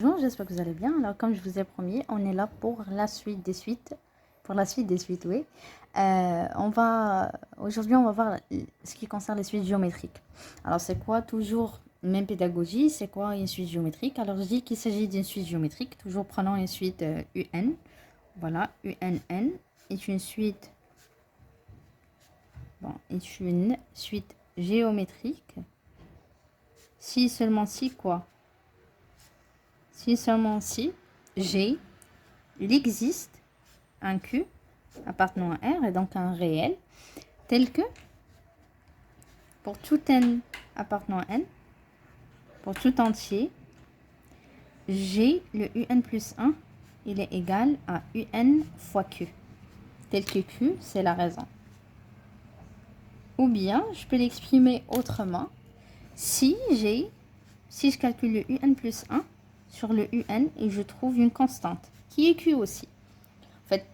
Bonjour, j'espère que vous allez bien. Alors, comme je vous ai promis, on est là pour la suite des suites. Pour la suite des suites, oui. Aujourd'hui, on va voir ce qui concerne les suites géométriques. Alors, c'est quoi toujours même pédagogie? C'est quoi une suite géométrique? Alors, je dis qu'il s'agit d'une suite géométrique. Toujours prenons une suite UN. Voilà, UNN est une suite. Bon, est une suite géométrique. Si seulement si quoi? Si seulement si G, il existe un Q appartenant à R et donc un réel tel que pour tout N appartenant à N, pour tout entier, G, le UN plus 1, il est égal à UN fois Q, tel que Q, c'est la raison. Ou bien, je peux l'exprimer autrement, si je calcule le UN plus 1 sur le UN et je trouve une constante, qui est Q aussi. En fait,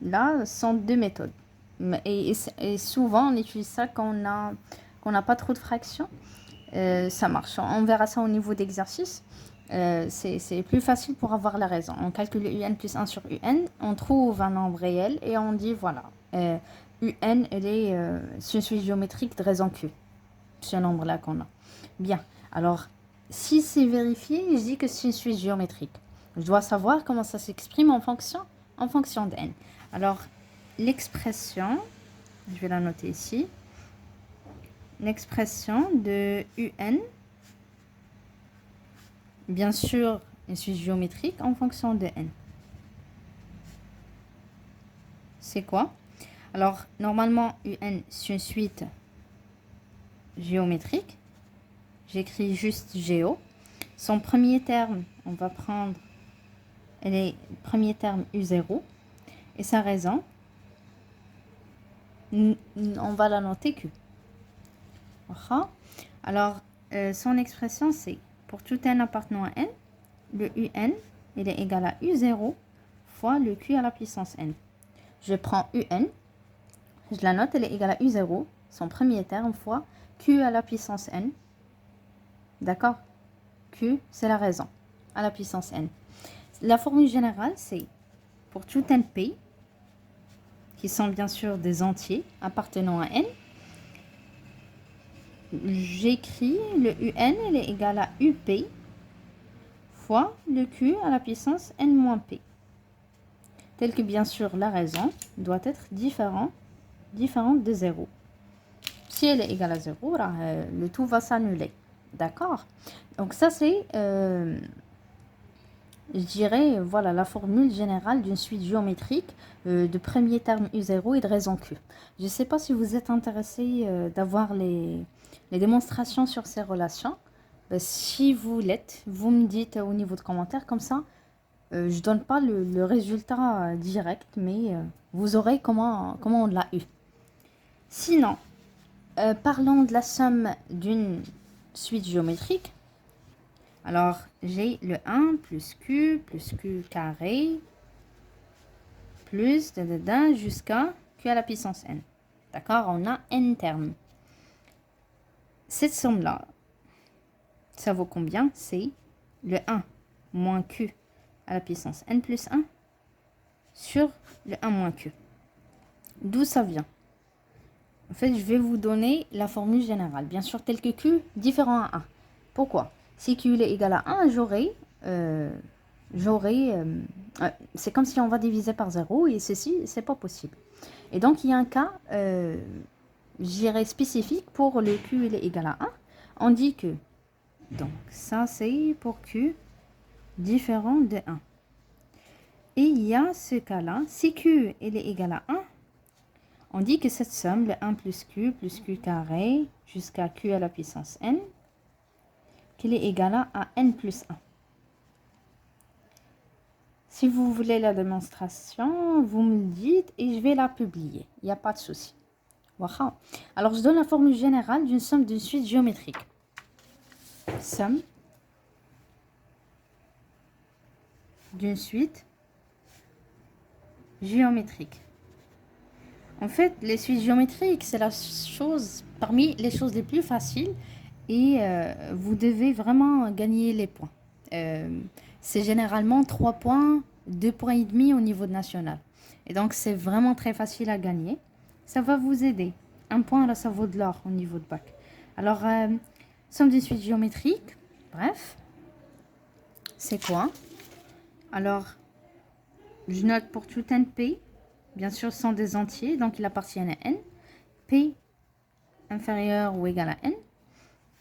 là, ce sont deux méthodes. Et souvent, on utilise ça quand on n'a pas trop de fractions. Ça marche. On verra ça au niveau d'exercice. C'est plus facile pour avoir la raison. On calcule UN plus 1 sur UN, on trouve un nombre réel et on dit voilà. UN, c'est une suite géométrique de raison Q. Ce nombre-là qu'on a. Bien. Alors, si c'est vérifié, je dis que c'est une suite géométrique. Je dois savoir comment ça s'exprime en fonction de n. Alors, l'expression, je vais la noter ici, l'expression de UN, bien sûr, une suite géométrique en fonction de n. C'est quoi? Alors, normalement, UN, c'est une suite géométrique. J'écris juste géo. Son premier terme, on va prendre le premier terme U0. Et sa raison, on va la noter Q. Alors, son expression, c'est pour tout n appartenant à n, le UN, il est égal à U0 fois le Q à la puissance n. Je prends UN, je la note, elle est égale à U0, son premier terme, fois Q à la puissance n. D'accord? Q, c'est la raison, à la puissance n. La formule générale, c'est pour tout NP, qui sont bien sûr des entiers appartenant à n, j'écris le UN, il est égal à UP fois le Q à la puissance n moins p. Tel que bien sûr la raison doit être différente de 0. Si elle est égale à 0, le tout va s'annuler. D'accord? Donc ça c'est, je dirais, voilà la formule générale d'une suite géométrique de premier terme U0 et de raison Q. Je ne sais pas si vous êtes intéressé d'avoir les démonstrations sur ces relations. Si vous l'êtes, vous me dites au niveau de commentaires, comme ça, je ne donne pas le résultat direct, mais vous aurez comment on l'a eu. Sinon, parlons de la somme d'une suite géométrique. Alors, j'ai le 1 plus Q carré plus jusqu'à Q à la puissance n. D'accord? On a n termes. Cette somme-là, ça vaut combien? C'est le 1 moins Q à la puissance n plus 1 sur le 1 moins Q. D'où ça vient? En fait, je vais vous donner la formule générale. Bien sûr, tel que Q, différent à 1. Pourquoi? Si Q est égal à 1, c'est comme si on va diviser par 0 et ceci, c'est pas possible. Et donc, il y a un cas, je dirais spécifique pour le Q il est égal à 1. On dit que, donc ça c'est pour Q différent de 1. Et il y a ce cas-là, si Q il est égal à 1, on dit que cette somme, le 1 plus Q carré jusqu'à Q à la puissance n, qu'il est égal à n plus 1. Si vous voulez la démonstration, vous me le dites et je vais la publier. Il n'y a pas de souci. Voilà. Alors, je donne la formule générale d'une somme d'une suite géométrique. Somme d'une suite géométrique. En fait, les suites géométriques, c'est la chose parmi les choses les plus faciles et vous devez vraiment gagner les points. c'est généralement 3 points, 2 points et demi au niveau de national. Et donc, c'est vraiment très facile à gagner. Ça va vous aider. Un point, là, ça vaut de l'or au niveau de bac. Alors, somme d'une suite géométrique, bref, c'est quoi? Alors, je note pour tout n p, bien sûr, ce sont des entiers, donc ils appartiennent à n. P inférieur ou égal à n,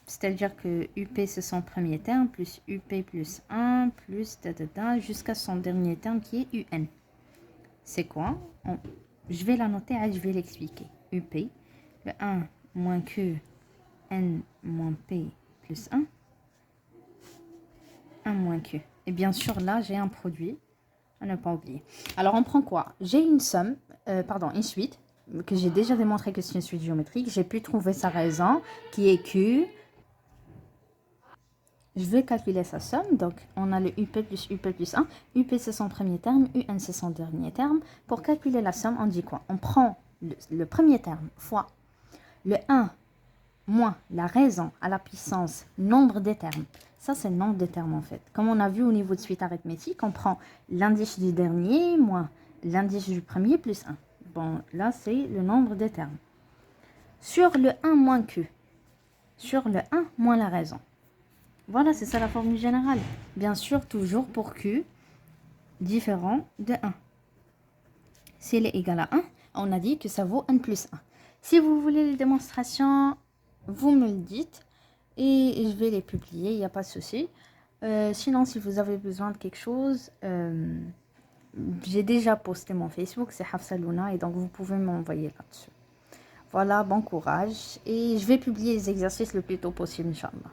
c'est-à-dire que UP, c'est son premier terme, plus UP plus 1, plus jusqu'à son dernier terme qui est UN. C'est quoi? Je vais la noter et je vais l'expliquer. UP, le 1 moins Q, N moins P plus 1, 1 moins Q. Et bien sûr, là, j'ai un produit à ne pas oublier. Alors, on prend quoi? J'ai une somme, une suite, que j'ai déjà démontré que c'est une suite géométrique. J'ai pu trouver sa raison, qui est Q. Je vais calculer sa somme. Donc, on a le UP plus 1. UP, c'est son premier terme. UN, c'est son dernier terme. Pour calculer la somme, on dit quoi? On prend le premier terme fois le 1 moins la raison à la puissance nombre des termes. Ça, c'est le nombre des termes, en fait. Comme on a vu au niveau de suite arithmétique, on prend l'indice du dernier moins l'indice du premier plus 1. Bon, là, c'est le nombre des termes. Sur le 1 moins Q. Sur le 1 moins la raison. Voilà, c'est ça la formule générale. Bien sûr, toujours pour Q différent de 1. S'il est égal à 1, on a dit que ça vaut n plus 1. Si vous voulez les démonstrations, vous me le dites et je vais les publier, il n'y a pas de souci. Sinon, si vous avez besoin de quelque chose, j'ai déjà posté mon Facebook, c'est Hafsa Luna, et donc vous pouvez m'envoyer là-dessus. Voilà, bon courage et je vais publier les exercices le plus tôt possible, Inch'Allah.